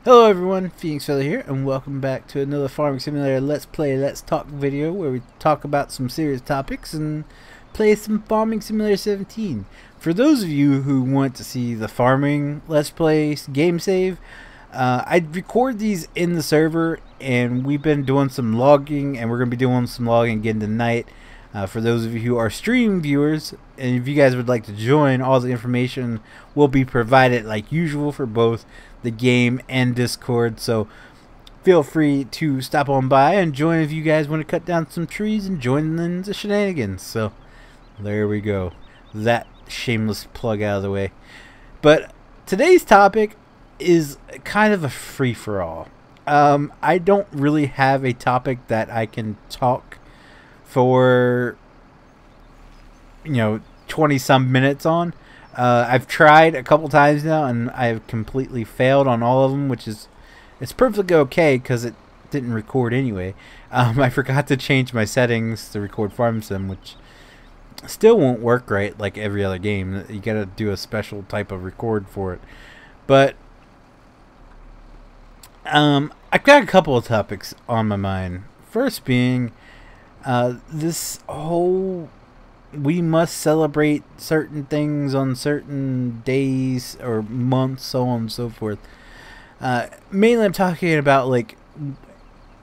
Hello everyone, Phoenix Feather here, and welcome back to another Farming Simulator Let's Play, Let's Talk video, where we talk about some serious topics and play some Farming Simulator 17. For those of you who want to see the farming Let's Play game save, I record these in the server, and we've been doing some logging, and we're going to be doing some logging again tonight. For those of you who are stream viewers, and if you guys would like to join, all the information will be provided like usual for both the game and Discord, so feel free to stop on by and join if you guys want to cut down some trees and join in the shenanigans. So there we go, that shameless plug out of the way. But today's topic is kind of a free-for-all. I don't really have a topic that I can talk for 20 some minutes on. I've tried a couple times now, and I've completely failed on all of them, which is it's perfectly okay because it didn't record anyway. I forgot to change my settings to record Farm Sim, which still won't work right like every other game. You gotta do a special type of record for it. But I've got a couple of topics on my mind. First being this whole we must celebrate certain things on certain days or months, so on and so forth. Mainly I'm talking about like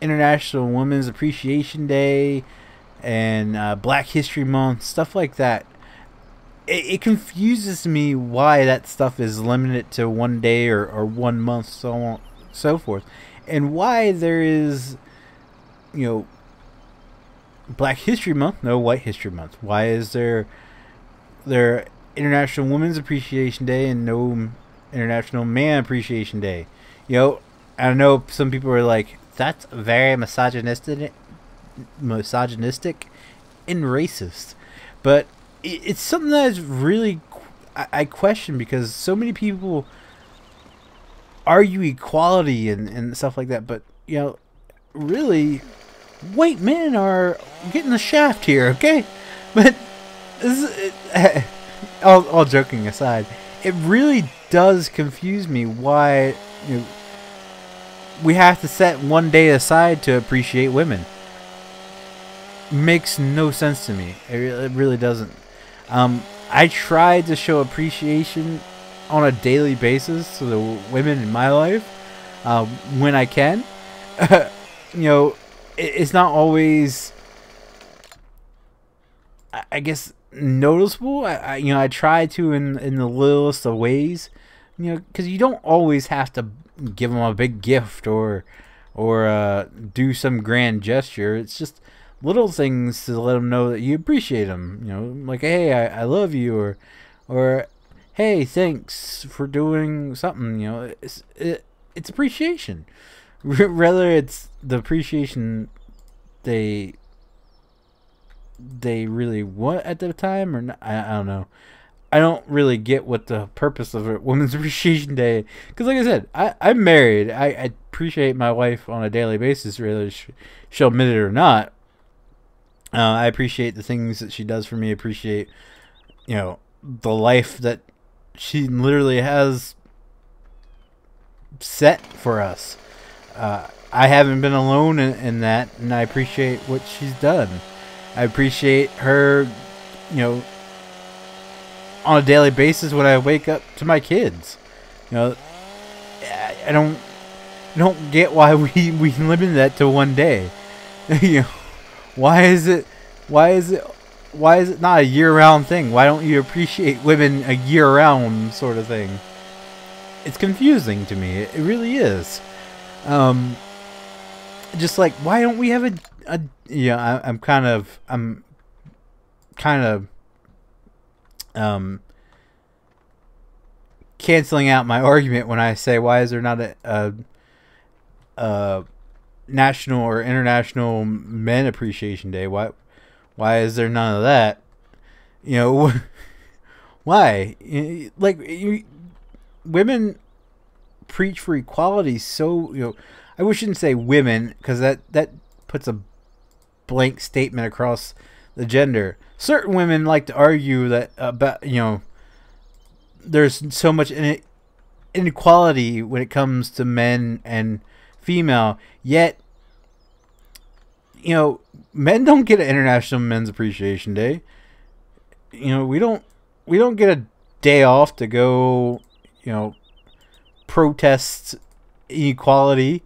International Women's Appreciation Day and Black History Month, stuff like that. It confuses me why that stuff is limited to one day or 1 month, so on so forth, and why there is Black History Month, no White History Month. Why is there International Women's Appreciation Day and no International Man Appreciation Day? I know some people are like, that's very misogynistic and racist, but it's something that is really I question, because so many people argue equality and stuff like that, but really white men are getting the shaft here, okay? But all joking aside, it really does confuse me why we have to set one day aside to appreciate women. Makes no sense to me. It really doesn't. I try to show appreciation on a daily basis to the women in my life when I can. It's not always, I guess, noticeable. I try to in the littlest of ways, because you don't always have to give them a big gift or do some grand gesture. It's just little things to let them know that you appreciate them. Like, hey, I love you, or hey, thanks for doing something. It's appreciation. Whether it's the appreciation they really want at the time or not, I don't know. I don't really get what the purpose of a Women's Appreciation Day, because like I said, I'm married. I appreciate my wife on a daily basis, whether she'll admit it or not. I appreciate the things that she does for me. Appreciate the life that she literally has set for us. I haven't been alone in that, and I appreciate what she's done. I appreciate her, on a daily basis when I wake up to my kids. I don't get why we limit that to one day. Why is it not a year-round thing? Why don't you appreciate women a year-round sort of thing? It's confusing to me. It really is. Just like, why don't we have I'm kind of canceling out my argument when I say, why is there not a national or international men appreciation day? Why is there none of that? Why? Women preach for equality, so I shouldn't say women, because that puts a blank statement across the gender. Certain women like to argue that about there's so much inequality when it comes to men and female. Yet, you know, men don't get an International Men's Appreciation Day. You know, we don't get a day off to go, you know, protest inequality.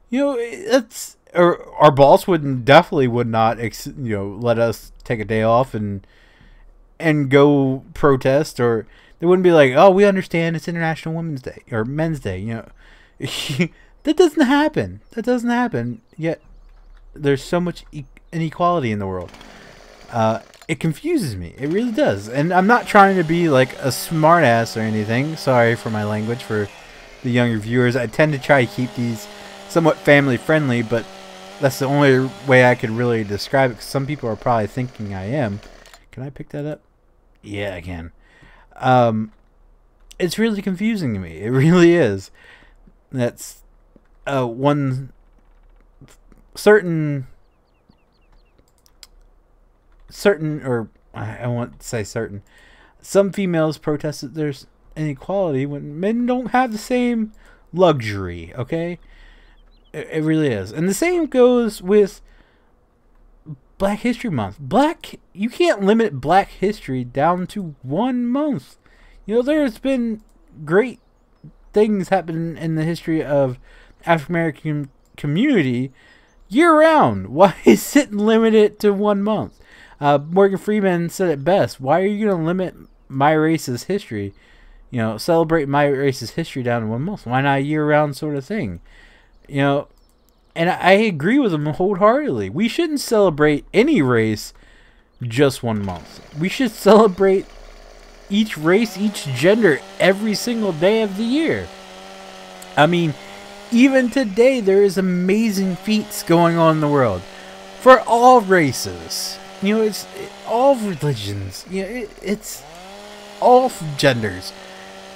You know, it's, or our boss definitely would not, you know, let us take a day off and go protest, or they wouldn't be like, oh, we understand it's International Women's Day or Men's Day. You know, that doesn't happen. That doesn't happen. Yet there's so much inequality in the world. It confuses me. It really does. And I'm not trying to be like a smartass or anything. Sorry for my language for the younger viewers. I tend to try to keep these somewhat family friendly, but that's the only way I could really describe it, because some people are probably thinking I am. Can I pick that up? Yeah, I can. It's really confusing to me. It really is. That's one certain, or I want to say certain. Some females protest that there's inequality when men don't have the same luxury. Okay, it really is, and the same goes with Black History Month. You can't limit Black History down to 1 month. You know, there's been great things happening in the history of African American community year round. Why is it limited to 1 month? Morgan Freeman said it best. Why are you going to limit my race's history? You know, celebrate my race's history down to 1 month. Why not a year round sort of thing? You know, and I agree with him wholeheartedly. We shouldn't celebrate any race just 1 month. We should celebrate each race, each gender, every single day of the year. I mean, even today, there is amazing feats going on in the world for all races. You know, it's all religions. You know, it's all genders.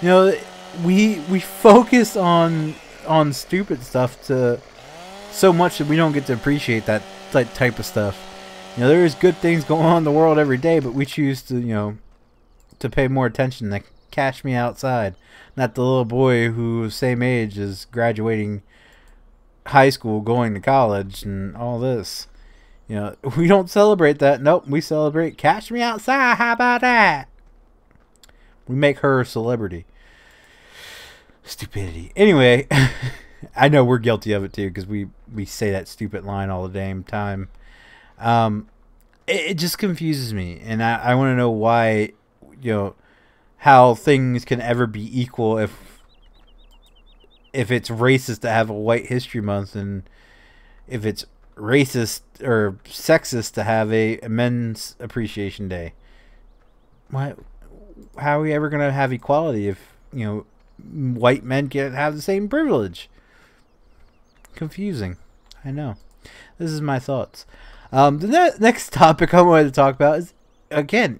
You know, we focus on stupid stuff so much that we don't get to appreciate that type of stuff. You know, there's good things going on in the world every day, but we choose to, you know, to pay more attention to Cash Me Outside, not the little boy who's same age as graduating high school, going to college, and all this. You know, we don't celebrate that. Nope, we celebrate Cash Me Outside. How about that? We make her a celebrity. Stupidity. Anyway, I know we're guilty of it too, because we say that stupid line all the damn time. It just confuses me, and I want to know why, you know, how things can ever be equal if it's racist to have a White History Month, and if it's racist or sexist to have a Men's Appreciation Day. Why? How are we ever going to have equality if, you know, white men can't have the same privilege? Confusing. I know. This is my thoughts. The next topic I wanted to talk about is, again,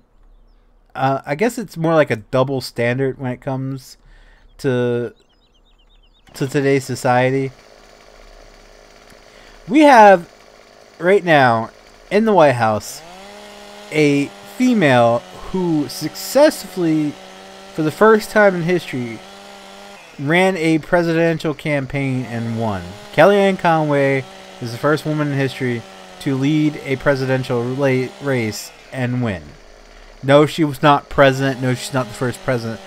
I guess it's more like a double standard when it comes to today's society. We have right now in the White House a female who successfully, for the first time in history, ran a presidential campaign and won. Kellyanne Conway is the first woman in history to lead a presidential race and win. No, she was not president. No, she's not the first president.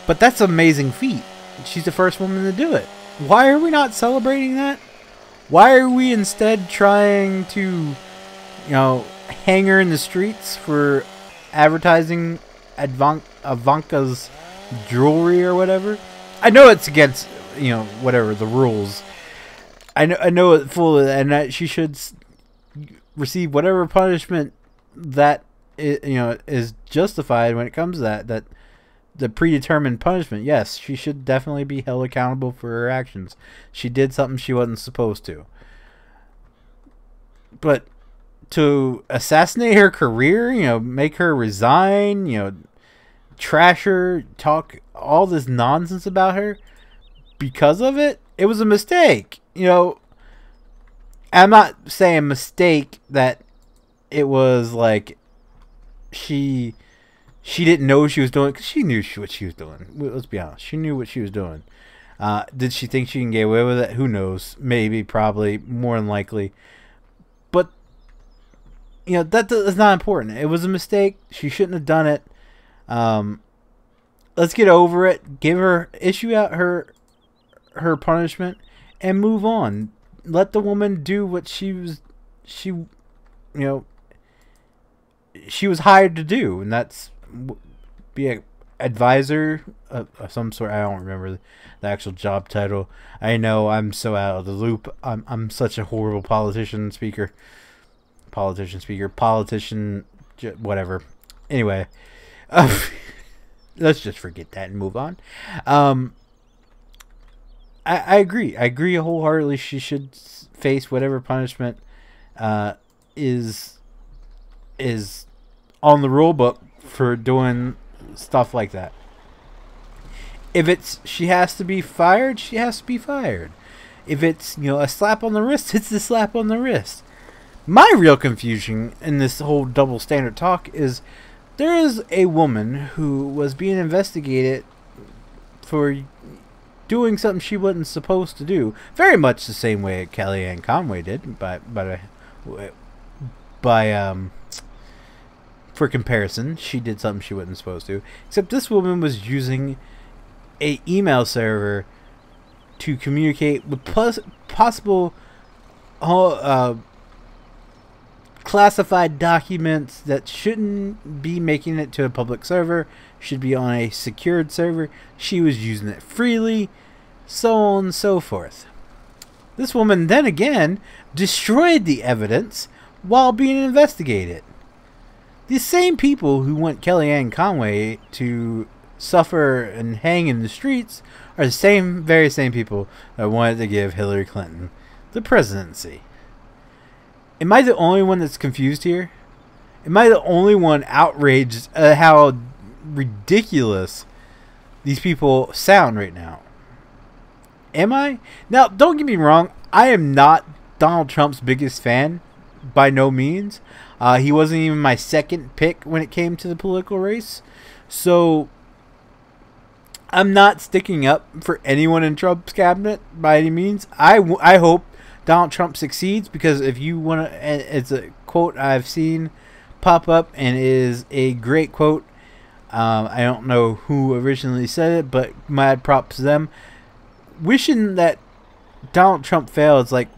But that's an amazing feat. She's the first woman to do it. Why are we not celebrating that? Why are we instead trying to, you know, hang her in the streets for advertising Ivanka's jewelry or whatever? I know it's against, you know, whatever the rules. I know it fully, and that she should receive whatever punishment that is justified when it comes to that the predetermined punishment. Yes, she should definitely be held accountable for her actions. She did something she wasn't supposed to. But to assassinate her career, you know, make her resign, you know, trash her, talk all this nonsense about her because of it, it was a mistake. You know, I'm not saying mistake that it was like she she didn't know what she was doing, because she knew what she was doing. Let's be honest. She knew what she was doing. Did she think she can get away with it? Who knows? Maybe, probably, more than likely. But, you know, that is not important. It was a mistake. She shouldn't have done it. Let's get over it. Issue out her punishment, and move on. Let the woman do what she was hired to do, and that's be an advisor of some sort. I don't remember the actual job title. I know I'm so out of the loop. I'm such a horrible politician, whatever. Anyway, let's just forget that and move on. I agree. I agree wholeheartedly. She should face whatever punishment is on the rule book for doing stuff like that. If she has to be fired, she has to be fired. If it's, a slap on the wrist, it's a slap on the wrist. My real confusion in this whole double standard talk is there is a woman who was being investigated for doing something she wasn't supposed to do. Very much the same way Kellyanne Conway did, for comparison, she did something she wasn't supposed to. Except this woman was using a email server to communicate with possible classified documents that shouldn't be making it to a public server, should be on a secured server. She was using it freely, so on and so forth. This woman then again destroyed the evidence while being investigated. The same people who want Kellyanne Conway to suffer and hang in the streets are the very same people that wanted to give Hillary Clinton the presidency. Am I the only one that's confused here? Am I the only one outraged at how ridiculous these people sound right now? Am I? Now, don't get me wrong. I am not Donald Trump's biggest fan. By no means. He wasn't even my second pick when it came to the political race. So, I'm not sticking up for anyone in Trump's cabinet by any means. I hope Donald Trump succeeds, because if you want to, it's a quote I've seen pop up and it is a great quote. I don't know who originally said it, but mad props to them. Wishing that Donald Trump fails, like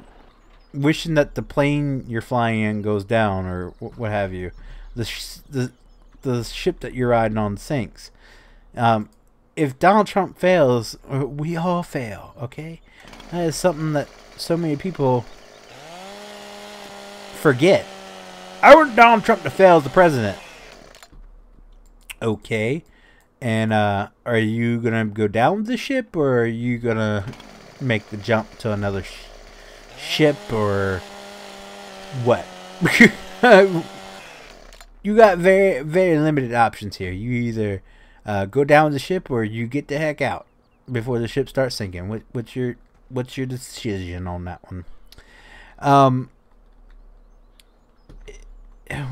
wishing that the plane you're flying in goes down, or what have you. The ship that you're riding on sinks. If Donald Trump fails, we all fail, okay? That is something that so many people forget. I want Donald Trump to fail as the president. Okay. And are you going to go down with the ship, or are you going to make the jump to another ship, or what? You got very, very limited options here. You either go down with the ship, or you get the heck out before the ship starts sinking. What's your decision on that one?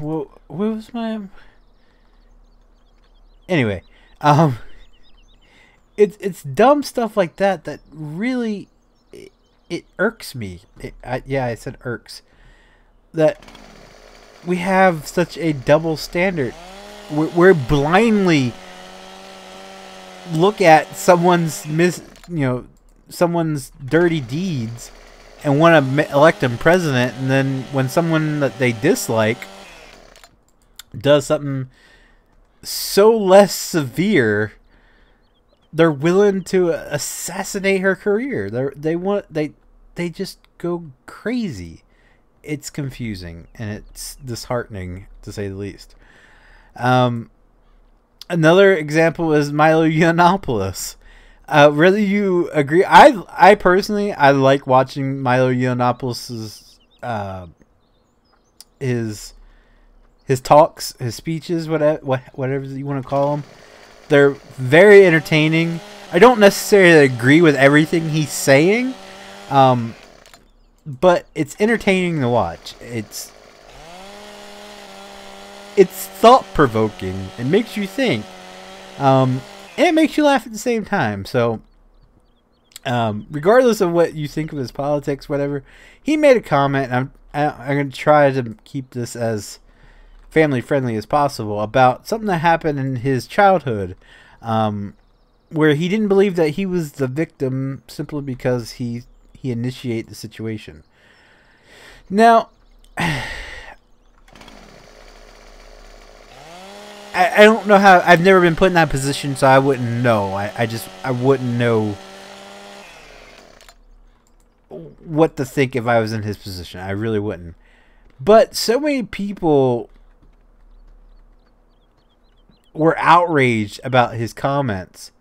What was my... Anyway, it's dumb stuff like that that really it irks me. Yeah, I said irks. That we have such a double standard. We're blindly look at someone's someone's dirty deeds and want to elect them president, and then when someone that they dislike does something so less severe, they're willing to assassinate her career. They just go crazy. It's confusing, and it's disheartening, to say the least. Another example is Milo Yiannopoulos. Whether you agree, I personally like watching Milo Yiannopoulos's his talks, his speeches, whatever you want to call them. They're very entertaining. I don't necessarily agree with everything he's saying, but it's entertaining to watch. it's thought-provoking. It makes you think. And it makes you laugh at the same time. So, regardless of what you think of his politics, whatever, he made a comment, and I'm going to try to keep this as family-friendly as possible, about something that happened in his childhood, where he didn't believe that he was the victim simply because he initiated the situation. Now, I don't know how. I've never been put in that position, so I wouldn't know. I wouldn't know what to think if I was in his position. I really wouldn't. But so many people were outraged about his comments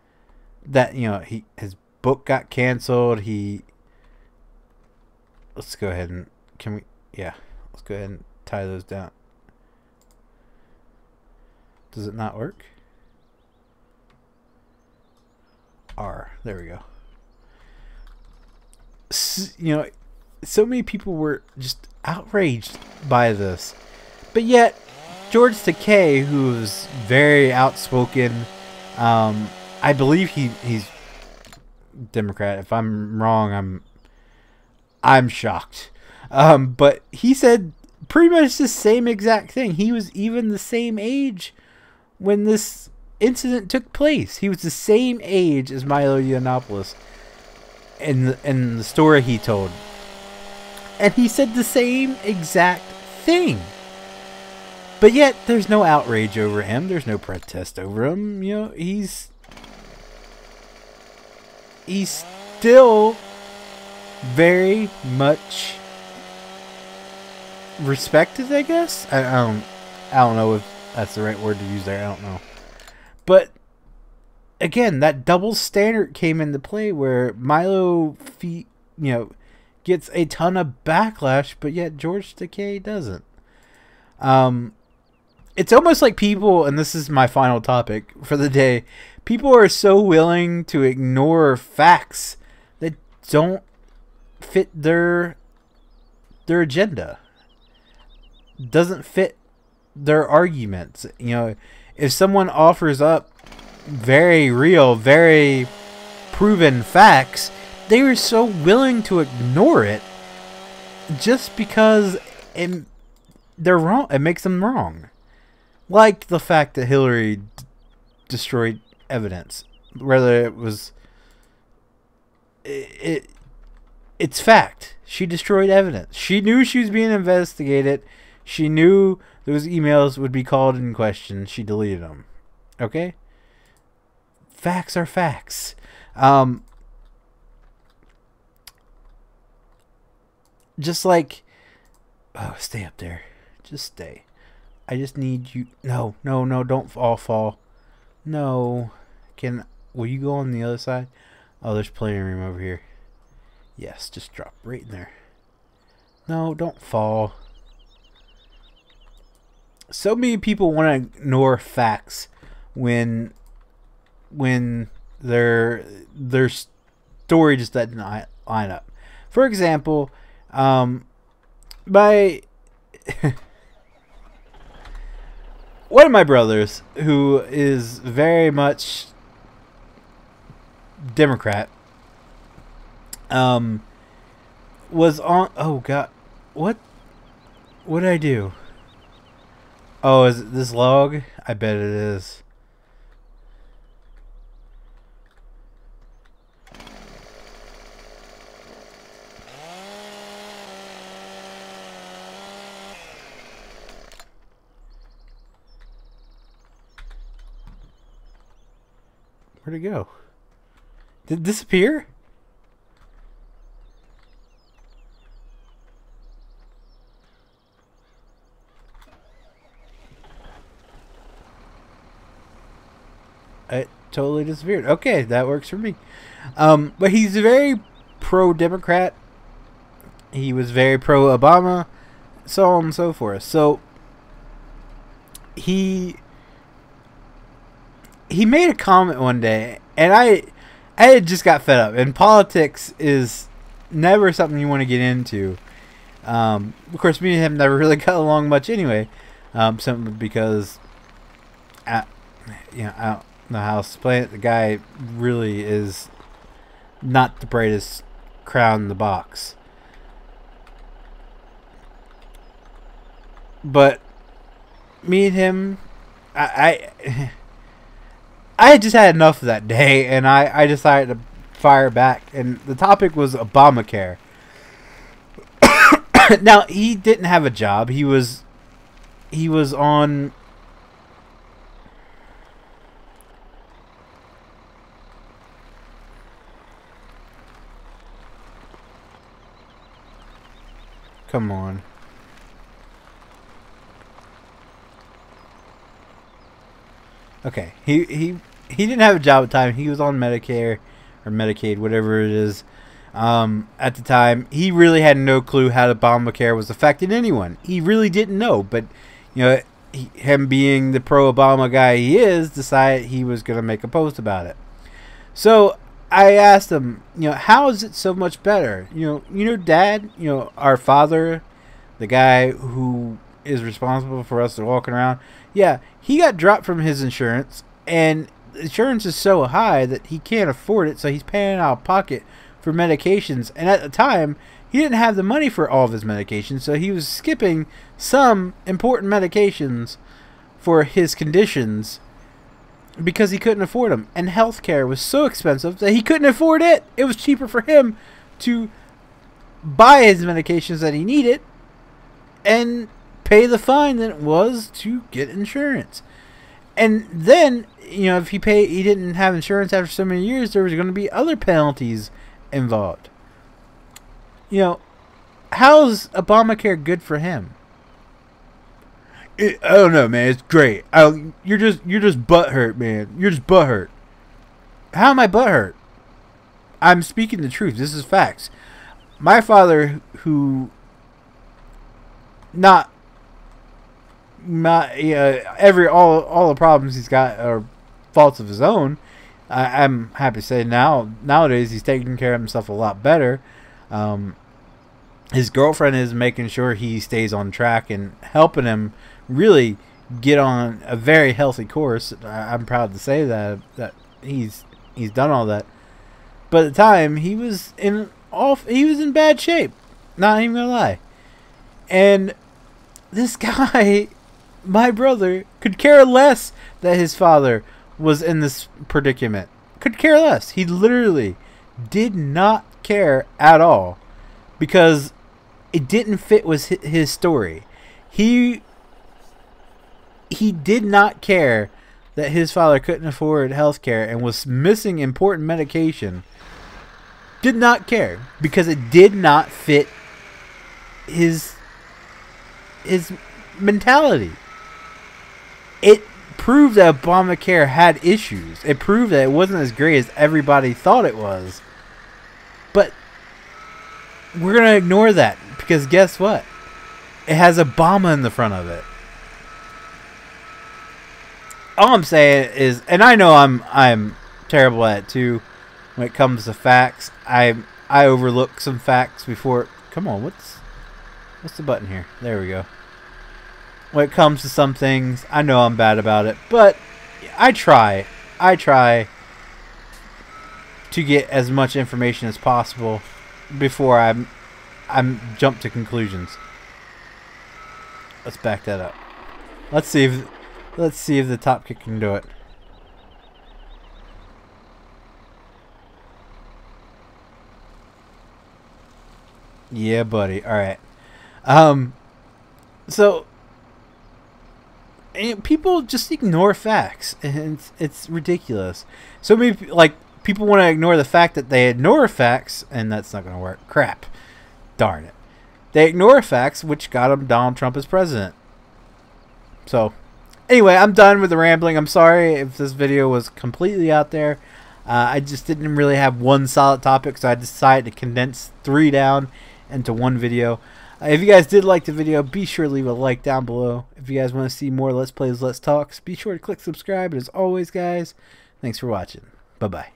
that, you know, his book got canceled. Let's go ahead and let's go ahead and tie those down. Does it not work? There we go. You know, so many people were just outraged by this, but yet George Takei, who's very outspoken, I believe he's Democrat. If I'm wrong, I'm shocked. But he said pretty much the same exact thing. He was even the same age when this incident took place. He was the same age as Milo Yiannopoulos in the story he told. And he said the same exact thing. But yet, there's no outrage over him. There's no protest over him. You know, he's still very much respected, I guess. I don't know if that's the right word to use there. I don't know. But again, that double standard came into play where Milo, gets a ton of backlash, but yet George Takei doesn't. It's almost like people, and this is my final topic for the day, people are so willing to ignore facts that don't fit their agenda. Doesn't fit their arguments. You know, if someone offers up very real, very proven facts, they are so willing to ignore it just because they're wrong. It makes them wrong. Like the fact that Hillary destroyed evidence, whether it was it's fact. She destroyed evidence. She knew she was being investigated. She knew those emails would be called in question. She deleted them. Okay? Facts are facts. Just like, oh, stay up there. Just stay. I just need you. No, don't all fall. No. Will you go on the other side? Oh, there's plenty of room over here. Yes, just drop right in there. No, don't fall. So many people want to ignore facts when their story just doesn't line up. For example, one of my brothers, who is very much Democrat, was on. Oh God, what did I do? Oh, is it this log? I bet it is. Where'd it go? Did it disappear? It totally disappeared. Okay, that works for me. But he's very pro-Democrat. He was very pro-Obama, so on and so forth. So he made a comment one day, and I had just got fed up. And politics is never something you want to get into. Of course, me and him never really got along much anyway. Simply because, I don't know how else to play it. The guy really is not the brightest crown in the box. But me and him, I just had enough of that day, and I decided to fire back. And the topic was Obamacare. Now, he didn't have a job. He was on... Come on. Okay, he didn't have a job at the time. He was on Medicare or Medicaid, whatever it is. At the time, he really had no clue how Obamacare was affecting anyone. He really didn't know, but him being the pro-Obama guy he is, decided he was going to make a post about it. So I asked him, how is it so much better? Dad, our father, the guy who is responsible for us walking around. Yeah, he got dropped from his insurance, and insurance is so high that he can't afford it, so he's paying out of pocket for medications. And at the time, he didn't have the money for all of his medications, so he was skipping some important medications for his conditions because he couldn't afford them. And healthcare was so expensive that he couldn't afford it. It was cheaper for him to buy his medications that he needed and pay the fine than it was to get insurance. And then, if he didn't have insurance after so many years, there was going to be other penalties involved. How's Obamacare good for him? I don't know, man. It's great. You're just butthurt, man. You're just butthurt. How am I butthurt? I'm speaking the truth. This is facts. My father, who all the problems he's got are faults of his own. I'm happy to say nowadays he's taking care of himself a lot better. His girlfriend is making sure he stays on track and helping him really get on a very healthy course. I'm proud to say that he's done all that. But at the time he was in bad shape. Not even gonna lie. And this guy, my brother, could care less that his father was in this predicament. Could care less. He literally did not care at all because it didn't fit with his story. He did not care that his father couldn't afford health care and was missing important medication. Did not care because it did not fit his mentality. It proved that Obamacare had issues. It proved that it wasn't as great as everybody thought it was. But we're going to ignore that because guess what? It has Obama in the front of it. All I'm saying is, and I know I'm terrible at it too when it comes to facts. I overlook some facts before. Come on, what's the button here? There we go. When it comes to some things, I know I'm bad about it, but I try to get as much information as possible before I'm jump to conclusions. Let's back that up. Let's see if the top kick can do it. Yeah, buddy. All right. So people just ignore facts, and it's ridiculous. So many people want to ignore the fact that they ignore facts, and that's not going to work. Crap. Darn it. They ignore facts, which got them Donald Trump as president. So, anyway, I'm done with the rambling. I'm sorry if this video was completely out there. I just didn't really have one solid topic, so I decided to condense 3 down into one video. If you guys did like the video, be sure to leave a like down below. If you guys want to see more Let's Plays, Let's Talks, be sure to click subscribe. And as always, guys, thanks for watching. Bye-bye.